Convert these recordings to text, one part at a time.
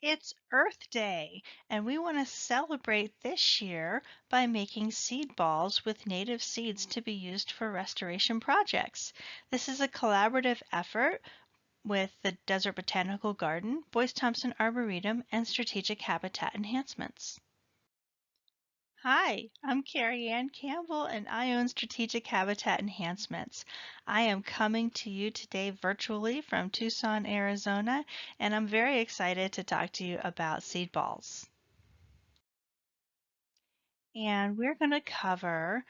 It's Earth Day, and we want to celebrate this year by making seed balls with native seeds to be used for restoration projects. This is a collaborative effort with the Desert Botanical Garden, Boyce Thompson Arboretum, and Strategic Habitat Enhancements. Hi, I'm Carrie Ann Campbell and I own Strategic Habitat Enhancements. I am coming to you today virtually from Tucson, Arizona, and I'm very excited to talk to you about seed balls. And we're going to cover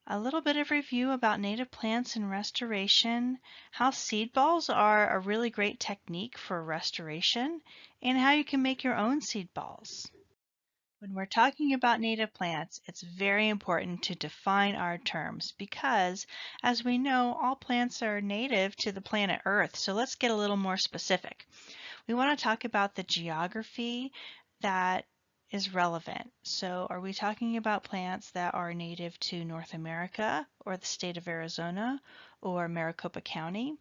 a little bit of review about native plants and restoration, how seed balls are a really great technique for restoration, and how you can make your own seed balls. When we're talking about native plants, it's very important to define our terms because, as we know, all plants are native to the planet Earth. So let's get a little more specific. We want to talk about the geography that is relevant. So are we talking about plants that are native to North America or the state of Arizona or Maricopa County?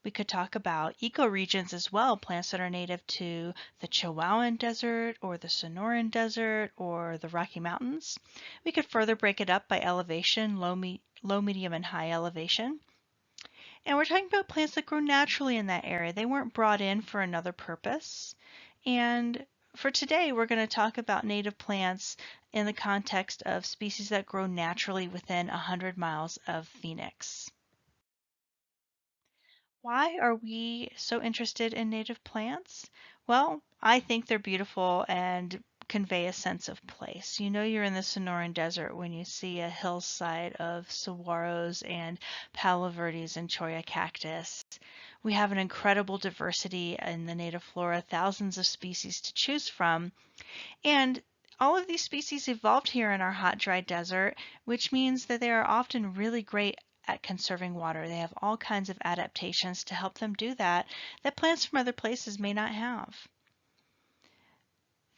We could talk about ecoregions as well, plants that are native to the Chihuahuan Desert or the Sonoran Desert or the Rocky Mountains. We could further break it up by elevation, low, medium, and high elevation. And we're talking about plants that grow naturally in that area. They weren't brought in for another purpose. And for today, we're going to talk about native plants in the context of species that grow naturally within 100 miles of Phoenix. Why are we so interested in native plants? Well, I think they're beautiful and convey a sense of place. You know you're in the Sonoran Desert when you see a hillside of saguaros and palo verdes and cholla cactus. We have an incredible diversity in the native flora, thousands of species to choose from, and all of these species evolved here in our hot, dry desert, which means that they are often really great at conserving water. They have all kinds of adaptations to help them do that that plants from other places may not have.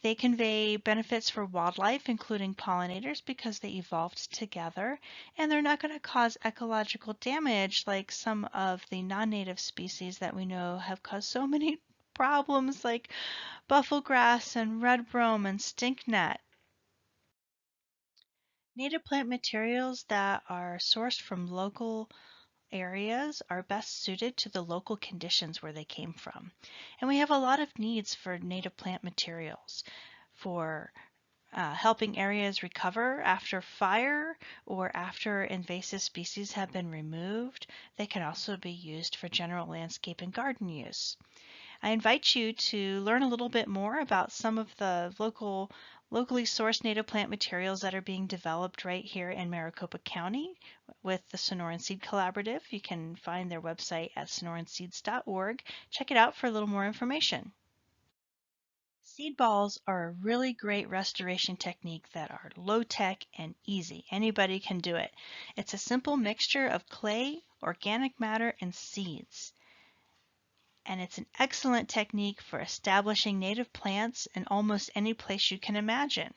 They convey benefits for wildlife, including pollinators, because they evolved together, and they're not going to cause ecological damage like some of the non-native species that we know have caused so many problems like bufflegrass and red brome and stinknet. Native plant materials that are sourced from local areas are best suited to the local conditions where they came from. And we have a lot of needs for native plant materials for helping areas recover after fire or after invasive species have been removed. They can also be used for general landscape and garden use. I invite you to learn a little bit more about some of the locally sourced native plant materials that are being developed right here in Maricopa County with the Sonoran Seed Collaborative. You can find their website at sonoranseeds.org. Check it out for a little more information. Seed balls are a really great restoration technique that are low-tech and easy. Anybody can do it. It's a simple mixture of clay, organic matter, and seeds. And it's an excellent technique for establishing native plants in almost any place you can imagine.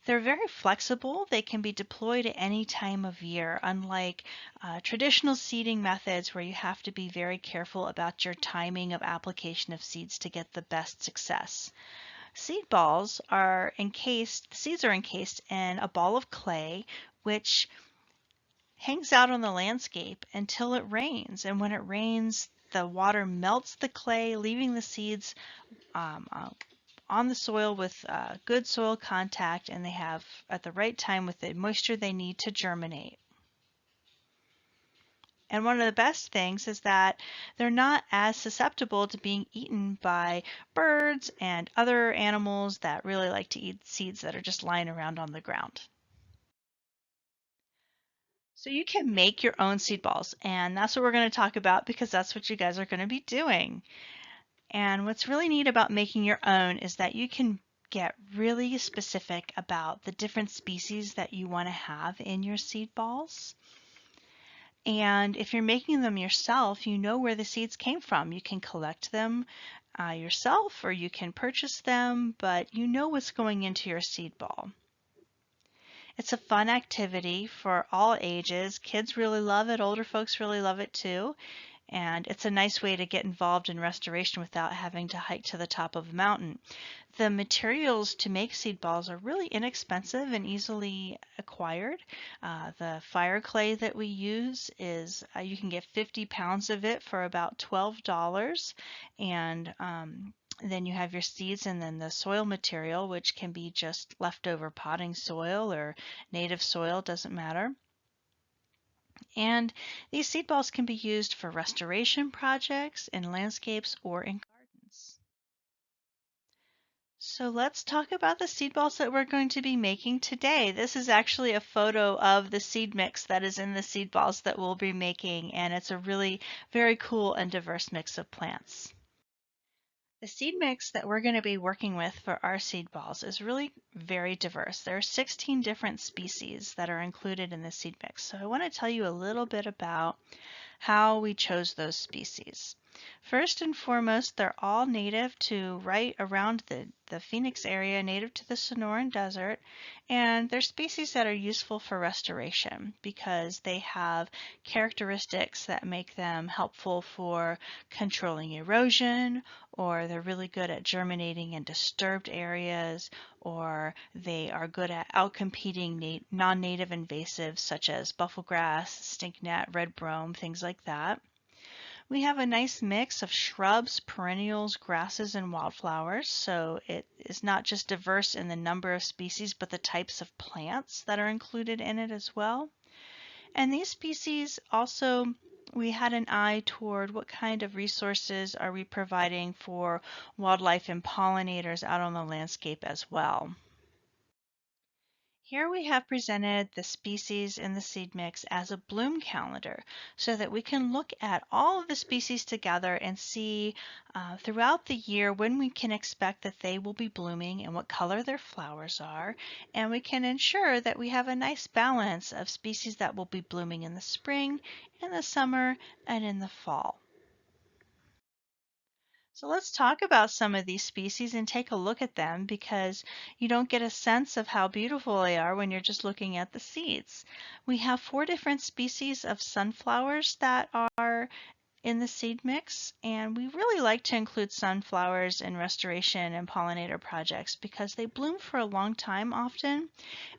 They're very flexible. They can be deployed at any time of year, unlike traditional seeding methods where you have to be very careful about your timing of application of seeds to get the best success. Seed balls are encased, the seeds are encased in a ball of clay, which hangs out on the landscape until it rains. And when it rains, the water melts the clay, leaving the seeds on the soil with good soil contact, and they have at the right time with the moisture they need to germinate. And one of the best things is that they're not as susceptible to being eaten by birds and other animals that really like to eat seeds that are just lying around on the ground. So you can make your own seed balls, and that's what we're going to talk about because that's what you guys are going to be doing. And what's really neat about making your own is that you can get really specific about the different species that you want to have in your seed balls. And if you're making them yourself, you know where the seeds came from. You can collect them yourself or you can purchase them, but you know what's going into your seed ball. It's a fun activity for all ages. Kids really love it. Older folks really love it too. and it's a nice way to get involved in restoration without having to hike to the top of a mountain. The materials to make seed balls are really inexpensive and easily acquired. The fire clay that we use is, you can get 50 pounds of it for about $12, and then you have your seeds and then the soil material, which can be just leftover potting soil or native soil, doesn't matter. And these seed balls can be used for restoration projects in landscapes or in gardens. So let's talk about the seed balls that we're going to be making today. This is actually a photo of the seed mix that is in the seed balls that we'll be making, and it's a really very cool and diverse mix of plants. The seed mix that we're going to be working with for our seed balls is really very diverse. There are 16 different species that are included in the seed mix. So I want to tell you a little bit about how we chose those species. First and foremost, they're all native to right around the Phoenix area, native to the Sonoran Desert, and they're species that are useful for restoration because they have characteristics that make them helpful for controlling erosion, or they're really good at germinating in disturbed areas, or they are good at outcompeting non-native invasives such as bufflegrass, stinknet, red brome, things like that. We have a nice mix of shrubs, perennials, grasses, and wildflowers, so it is not just diverse in the number of species, but the types of plants that are included in it as well. And these species also, we had an eye toward what kind of resources are we providing for wildlife and pollinators out on the landscape as well. Here we have presented the species in the seed mix as a bloom calendar so that we can look at all of the species together and see throughout the year when we can expect that they will be blooming and what color their flowers are. And we can ensure that we have a nice balance of species that will be blooming in the spring, in the summer, and in the fall. So let's talk about some of these species and take a look at them because you don't get a sense of how beautiful they are when you're just looking at the seeds. We have 4 different species of sunflowers that are in the seed mix, and we really like to include sunflowers in restoration and pollinator projects because they bloom for a long time often,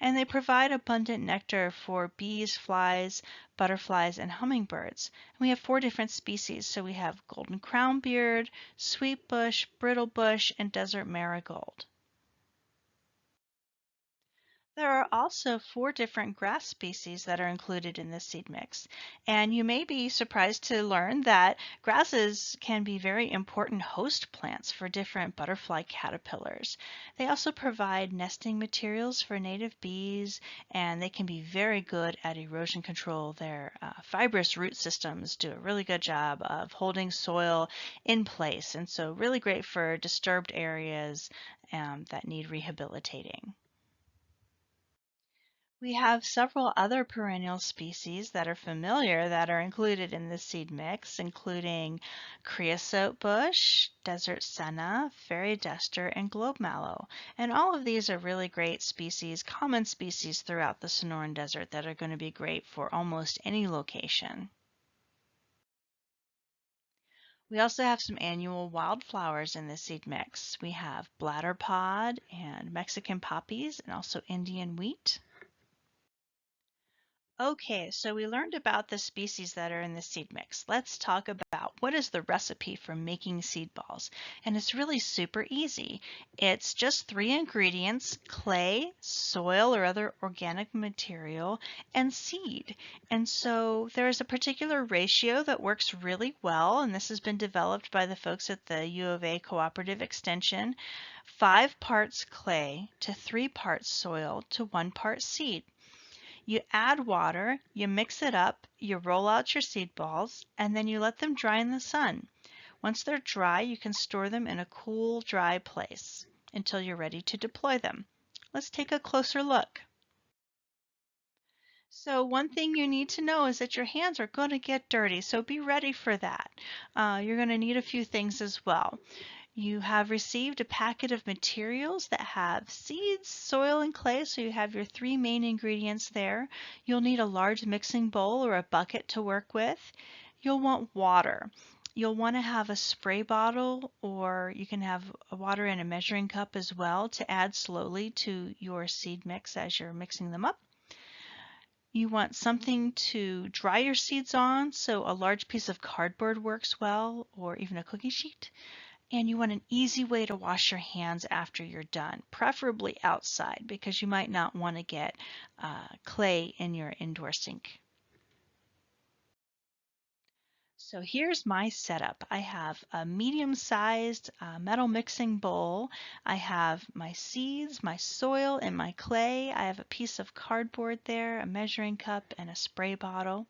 and they provide abundant nectar for bees, flies, butterflies, and hummingbirds. And we have 4 different species, so we have golden crownbeard, sweetbush, brittlebush, and desert marigold. There are also 4 different grass species that are included in this seed mix, and you may be surprised to learn that grasses can be very important host plants for different butterfly caterpillars. They also provide nesting materials for native bees, and they can be very good at erosion control. Their fibrous root systems do a really good job of holding soil in place, and so really great for disturbed areas that need rehabilitating. We have several other perennial species that are familiar that are included in this seed mix, including creosote bush, desert senna, fairy duster, and globe mallow. And all of these are really great species, common species throughout the Sonoran Desert that are going to be great for almost any location. We also have some annual wildflowers in the seed mix. We have bladderpod and Mexican poppies and also Indian wheat. Okay, so we learned about the species that are in the seed mix. Let's talk about what is the recipe for making seed balls. And it's really super easy. It's just 3 ingredients: clay, soil or other organic material, and seed. And so there's a particular ratio that works really well, and this has been developed by the folks at the U of A Cooperative Extension. 5 parts clay to 3 parts soil to 1 part seed. You add water, you mix it up, you roll out your seed balls, and then you let them dry in the sun. Once they're dry, you can store them in a cool, dry place until you're ready to deploy them. Let's take a closer look. So one thing you need to know is that your hands are going to get dirty, so be ready for that. You're going to need a few things as well. You have received a packet of materials that have seeds, soil, and clay, so you have your 3 main ingredients there. You'll need a large mixing bowl or a bucket to work with. You'll want water. You'll want to have a spray bottle, or you can have water in a measuring cup as well to add slowly to your seed mix as you're mixing them up. You want something to dry your seeds on, so a large piece of cardboard works well, or even a cookie sheet. And you want an easy way to wash your hands after you're done, preferably outside because you might not want to get clay in your indoor sink. So here's my setup. I have a medium-sized metal mixing bowl. I have my seeds, my soil, and my clay. I have a piece of cardboard there, a measuring cup, and a spray bottle.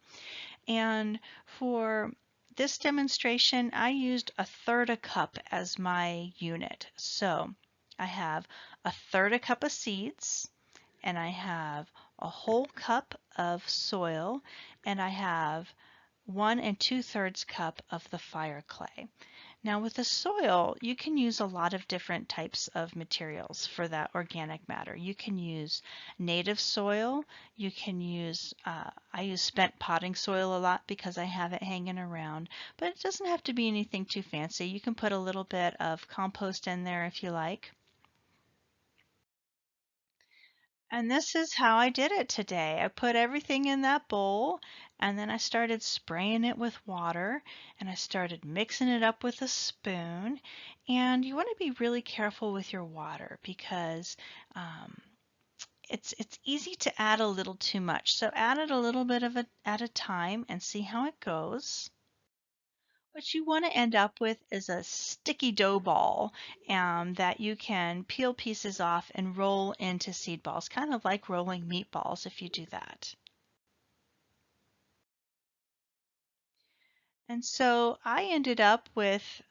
And for this demonstration, I used a third a cup as my unit. So I have a third a cup of seeds, and I have a whole cup of soil, and I have 1 2/3 cup of the fire clay. Now with the soil, you can use a lot of different types of materials for that organic matter. You can use native soil. You can use, I use spent potting soil a lot because I have it hanging around, but it doesn't have to be anything too fancy. You can put a little bit of compost in there if you like. And this is how I did it today. I put everything in that bowl and then I started spraying it with water and I started mixing it up with a spoon. And you want to be really careful with your water because um, it's easy to add a little too much. So add it a little bit at a time and see how it goes. What you want to end up with is a sticky dough ball that you can peel pieces off and roll into seed balls, kind of like rolling meatballs if you do that. And so I ended up with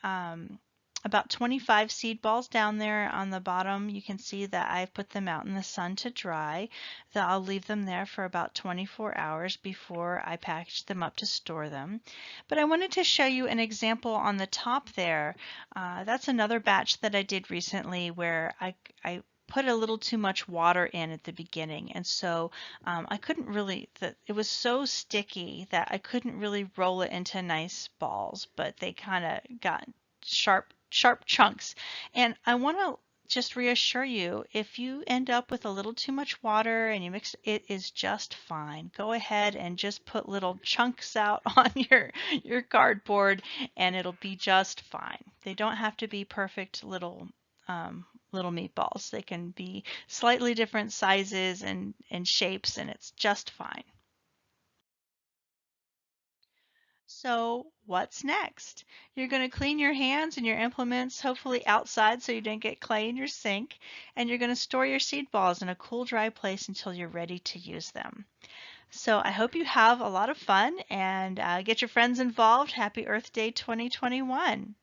about 25 seed balls down there on the bottom. You can see that I've put them out in the sun to dry. That I'll leave them there for about 24 hours before I package them up to store them. But I wanted to show you an example on the top there. That's another batch that I did recently where I put a little too much water in at the beginning, and so I couldn't really, it was so sticky that I couldn't really roll it into nice balls, but they kind of got sharp chunks. And I want to just reassure you, if you end up with a little too much water and you mix it, is just fine. Go ahead and just put little chunks out on your cardboard and it'll be just fine. They don't have to be perfect little meatballs. They can be slightly different sizes and shapes, and it's just fine. So what's next? You're going to clean your hands and your implements, hopefully outside so you don't get clay in your sink, and you're going to store your seed balls in a cool, dry place until you're ready to use them. So I hope you have a lot of fun and get your friends involved. Happy Earth Day 2021.